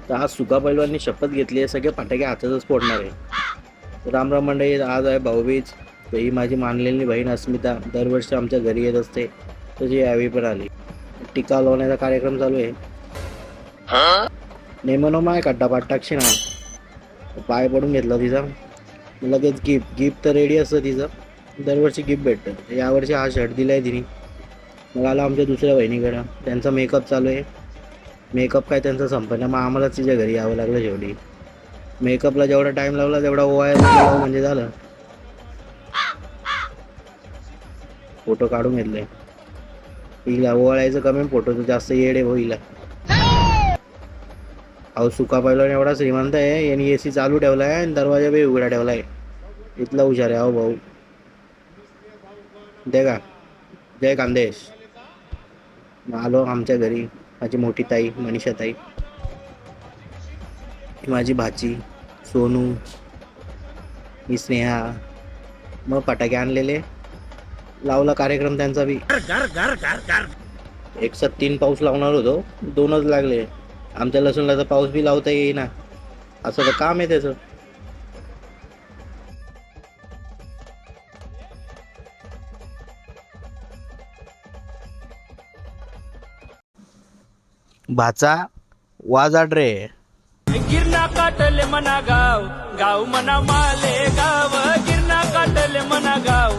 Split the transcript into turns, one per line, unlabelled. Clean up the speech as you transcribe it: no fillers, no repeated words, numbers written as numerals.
तर आज सुका पैलवाननी शपथ घेतली आहे, सगळे फटाके हातातच फोडणार आहे. राम राम मंडळी, आज आहे भाऊबीज. तर ही माझी मानलेली बहीण अस्मिता दरवर्षी आमच्या घरी येत असते, तशी यावेळी पण आली. टिका लावण्याचा कार्यक्रम चालू आहे. नेमनो माय खड्डा पाट टाकशी ना. पाय पडून घेतला तिचा. लगेच गिफ्ट तर रेडी असतं तिचं. दरवर्षी गिफ्ट भेटतं. यावर्षी हा शर्ट दिलाय तिने. मग आला आमच्या दुसऱ्या बहिणीकडं, त्यांचा मेकअप चालू आहे. मेकअप काय त्यांचा संपला, मग आम्हालाच तिच्या घरी यावं लागलं शेवटी. मेकअपला जेवढा टाइम लावला तेवढा ओवायला म्हणजे झालं. फोटो काढून घेतले. हिला ओवाळायचं कमी, फोटोचं जास्त येडे होईला. अहो सुका पहिला एवढा श्रीमंत आहे, यांनी AC चालू ठेवलाय आणि दरवाजा बी उघडा ठेवलाय. इथला हुशार आहे अहो भाऊ. दे का जय खानदेश. आलो आमच्या घरी. माझी मोठी ताई मनीषा ताई, माझी भाची सोनू, ही स्नेहा. मग फटाके आणलेले, लावला कार्यक्रम त्यांचा बी. एक 3 पाऊस लावणार होतो, 2च लागले. आमच्या लसूणला तर पाऊस बी लावता येईना. असं तर काम आहे त्याचं. भाचा वाजाड रे.
गिरणा काटले मना गाव गाव मना माले गाव गिरणा काटले मना गाव